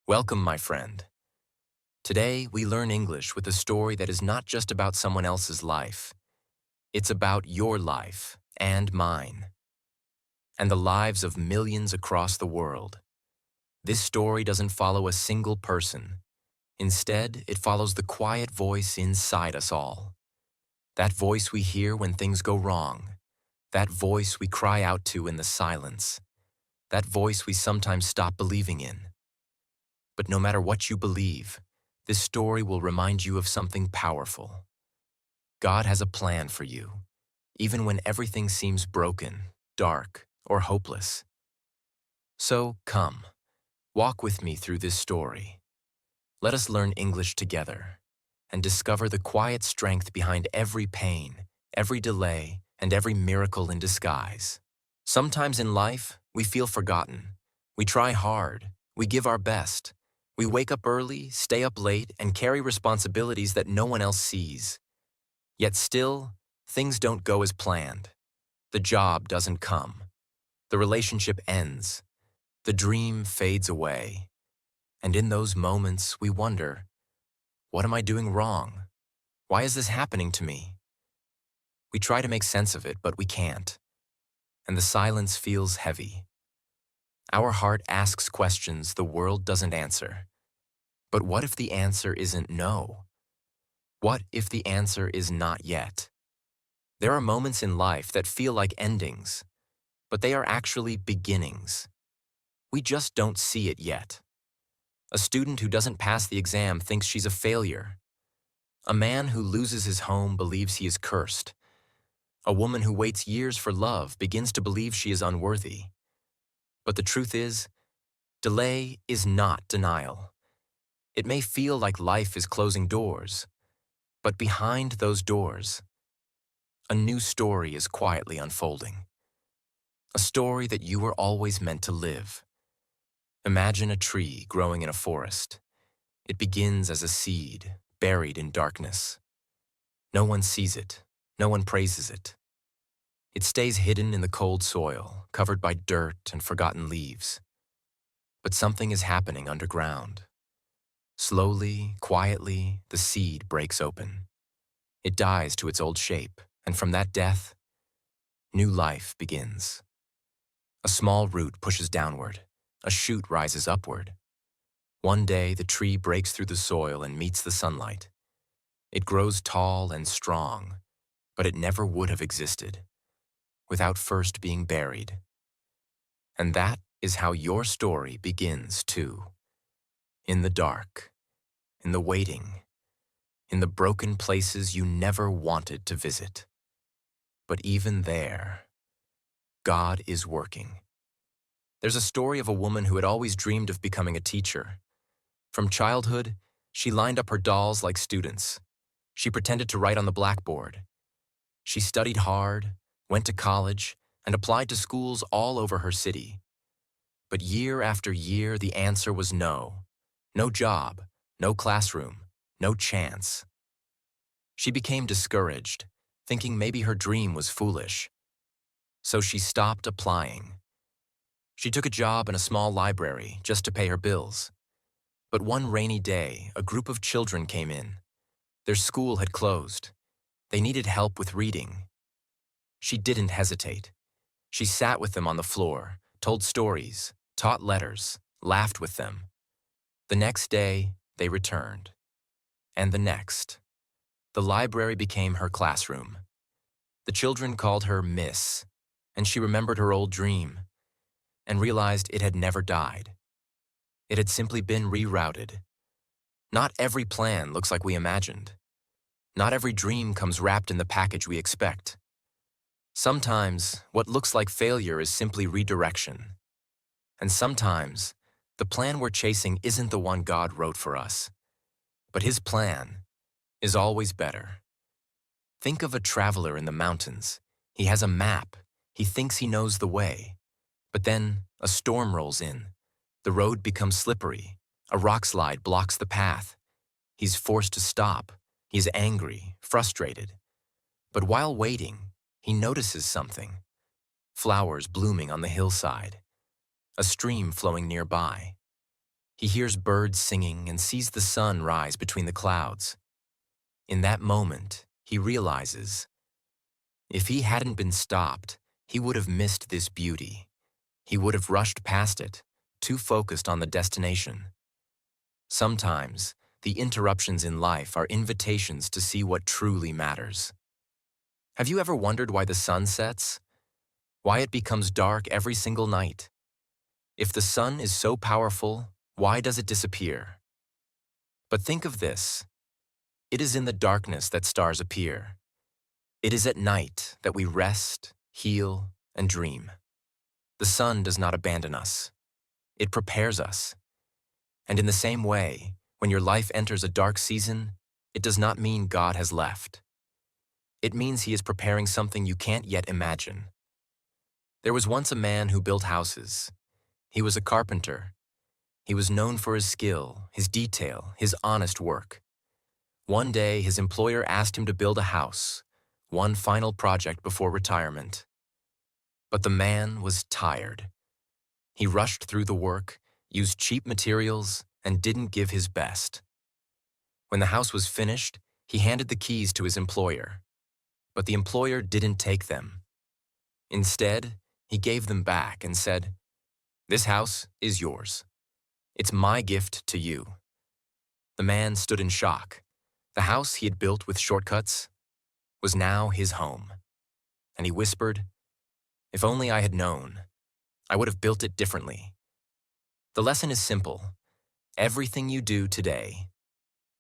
Welcome, my friend. Today, we learn English with a story that is not just about someone else's life. It's about your life and mine, and the lives of millions across the world. This story doesn't follow a single person. Instead, it follows the quiet voice inside us all. That voice we hear when things go wrong. That voice we cry out to in the silence. That voice we sometimes stop believing in. But no matter what you believe, this story will remind you of something powerful. God has a plan for you, even when everything seems broken, dark, or hopeless. So come, walk with me through this story. Let us learn English together and discover the quiet strength behind every pain, every delay, and every miracle in disguise. Sometimes in life, we feel forgotten. We try hard. We give our best. We wake up early, stay up late, and carry responsibilities that no one else sees. Yet still, things don't go as planned. The job doesn't come. The relationship ends. The dream fades away. And in those moments, we wonder, what am I doing wrong? Why is this happening to me? We try to make sense of it, but we can't. And the silence feels heavy. Our heart asks questions the world doesn't answer. But what if the answer isn't no? What if the answer is not yet? There are moments in life that feel like endings, but they are actually beginnings. We just don't see it yet. A student who doesn't pass the exam thinks she's a failure. A man who loses his home believes he is cursed. A woman who waits years for love begins to believe she is unworthy. But the truth is, delay is not denial. It may feel like life is closing doors, but behind those doors, a new story is quietly unfolding. A story that you were always meant to live. Imagine a tree growing in a forest. It begins as a seed, buried in darkness. No one sees it. No one praises it. It stays hidden in the cold soil, covered by dirt and forgotten leaves. But something is happening underground. Slowly, quietly, the seed breaks open. It dies to its old shape, and from that death, new life begins. A small root pushes downward. A shoot rises upward. One day, the tree breaks through the soil and meets the sunlight. It grows tall and strong, but it never would have existed without first being buried. And that is how your story begins, too. In the dark, in the waiting, in the broken places you never wanted to visit. But even there, God is working. There's a story of a woman who had always dreamed of becoming a teacher. From childhood, she lined up her dolls like students. She pretended to write on the blackboard. She studied hard, went to college, and applied to schools all over her city. But year after year, the answer was no. No job, no classroom, no chance. She became discouraged, thinking maybe her dream was foolish. So she stopped applying. She took a job in a small library just to pay her bills. But one rainy day, a group of children came in. Their school had closed. They needed help with reading. She didn't hesitate. She sat with them on the floor, told stories, taught letters, laughed with them. The next day, they returned. And the next. The library became her classroom. The children called her Miss, and she remembered her old dream and realized it had never died. It had simply been rerouted. Not every plan looks like we imagined. Not every dream comes wrapped in the package we expect. Sometimes, what looks like failure is simply redirection. And sometimes, the plan we're chasing isn't the one God wrote for us. But His plan is always better. Think of a traveler in the mountains. He has a map. He thinks he knows the way. But then, a storm rolls in. The road becomes slippery. A rock slide blocks the path. He's forced to stop. He's angry, frustrated. But while waiting, he notices something. Flowers blooming on the hillside. A stream flowing nearby. He hears birds singing and sees the sun rise between the clouds. In that moment, he realizes, if he hadn't been stopped, he would have missed this beauty. He would have rushed past it, too focused on the destination. Sometimes, the interruptions in life are invitations to see what truly matters. Have you ever wondered why the sun sets? Why it becomes dark every single night? If the sun is so powerful, why does it disappear? But think of this. It is in the darkness that stars appear. It is at night that we rest, heal, and dream. The sun does not abandon us. It prepares us. And in the same way, when your life enters a dark season, it does not mean God has left. It means He is preparing something you can't yet imagine. There was once a man who built houses. He was a carpenter. He was known for his skill, his detail, his honest work. One day, his employer asked him to build a house, one final project before retirement. But the man was tired. He rushed through the work, used cheap materials, and didn't give his best. When the house was finished, he handed the keys to his employer. But the employer didn't take them. Instead, he gave them back and said, "This house is yours. It's my gift to you." The man stood in shock. The house he had built with shortcuts was now his home. And he whispered, "If only I had known, I would have built it differently." The lesson is simple. Everything you do today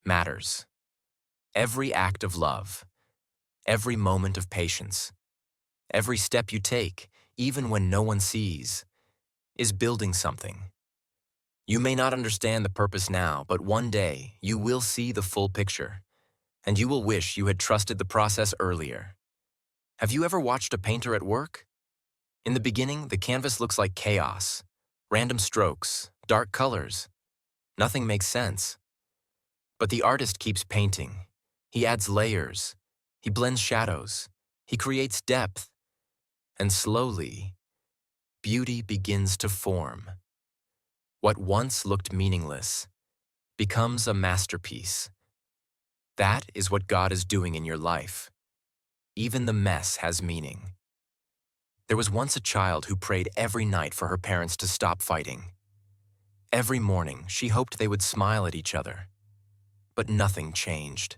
matters. Every act of love, every moment of patience, every step you take, even when no one sees, is building something. You may not understand the purpose now, but one day you will see the full picture, and you will wish you had trusted the process earlier. Have you ever watched a painter at work? In the beginning, the canvas looks like chaos, random strokes, dark colors. Nothing makes sense. But the artist keeps painting. He adds layers. He blends shadows. He creates depth. And slowly, beauty begins to form. What once looked meaningless becomes a masterpiece. That is what God is doing in your life. Even the mess has meaning. There was once a child who prayed every night for her parents to stop fighting. Every morning, she hoped they would smile at each other. But nothing changed.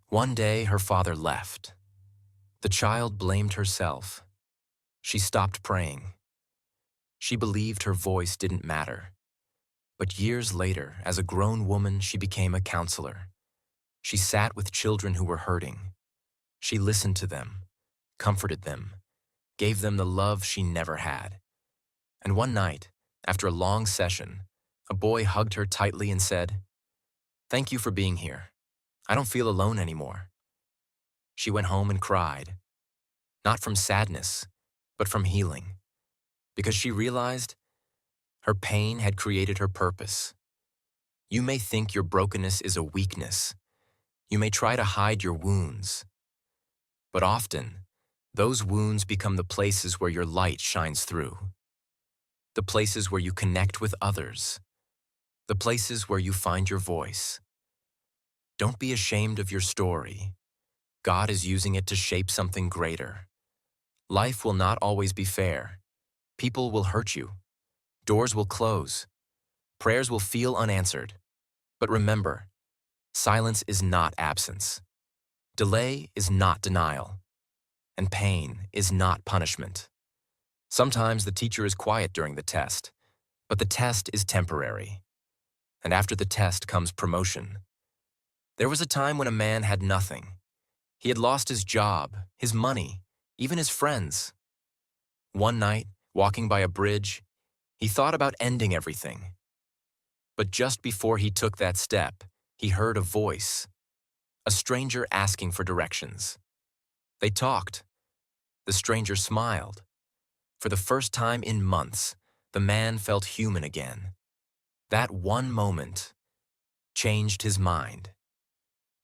One day, her father left. The child blamed herself. She stopped praying. She believed her voice didn't matter. But years later, as a grown woman, she became a counselor. She sat with children who were hurting. She listened to them, comforted them, gave them the love she never had. And one night, after a long session, a boy hugged her tightly and said, "Thank you for being here. I don't feel alone anymore." She went home and cried, not from sadness, but from healing, because she realized her pain had created her purpose. You may think your brokenness is a weakness. You may try to hide your wounds. But often, those wounds become the places where your light shines through. The places where you connect with others. The places where you find your voice. Don't be ashamed of your story. God is using it to shape something greater. Life will not always be fair. People will hurt you. Doors will close. Prayers will feel unanswered. But remember, silence is not absence. Delay is not denial. And pain is not punishment. Sometimes the teacher is quiet during the test, but the test is temporary. And after the test comes promotion. There was a time when a man had nothing. He had lost his job, his money, even his friends. One night, walking by a bridge, he thought about ending everything. But just before he took that step, he heard a voice, a stranger asking for directions. They talked. The stranger smiled. For the first time in months, the man felt human again. That one moment changed his mind.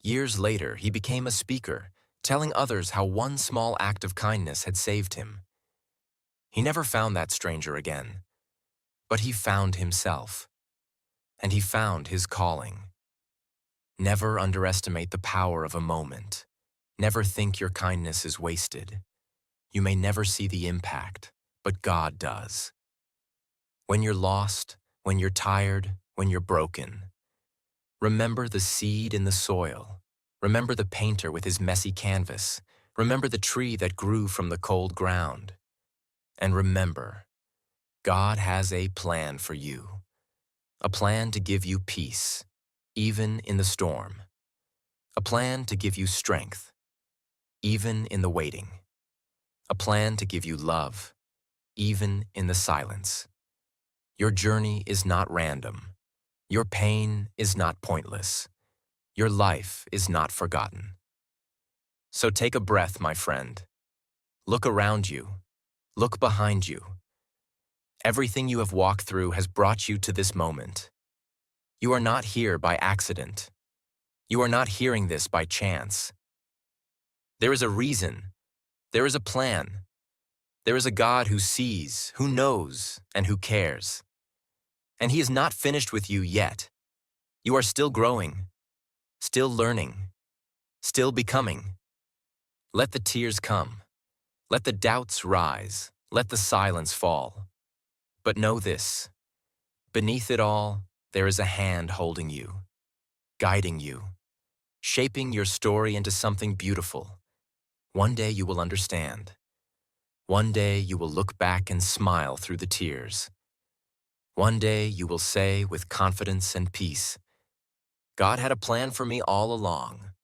Years later, he became a speaker, telling others how one small act of kindness had saved him. He never found that stranger again, but he found himself. and he found his calling. Never underestimate the power of a moment. Never think your kindness is wasted. You may never see the impact, but God does. When you're lost, when you're tired, when you're broken, remember the seed in the soil. Remember the painter with his messy canvas. Remember the tree that grew from the cold ground. And remember, God has a plan for you. A plan to give you peace, even in the storm. A plan to give you strength, even in the waiting. A plan to give you love, even in the silence. Your journey is not random. Your pain is not pointless. Your life is not forgotten. So take a breath, my friend. Look around you. Look behind you. Everything you have walked through has brought you to this moment. You are not here by accident. You are not hearing this by chance. There is a reason. There is a plan. There is a God who sees, who knows, and who cares. And He is not finished with you yet. You are still growing, still learning, still becoming. Let the tears come. Let the doubts rise. Let the silence fall. But know this, beneath it all, there is a hand holding you, guiding you, shaping your story into something beautiful. One day you will understand. One day you will look back and smile through the tears. One day you will say with confidence and peace, God had a plan for me all along.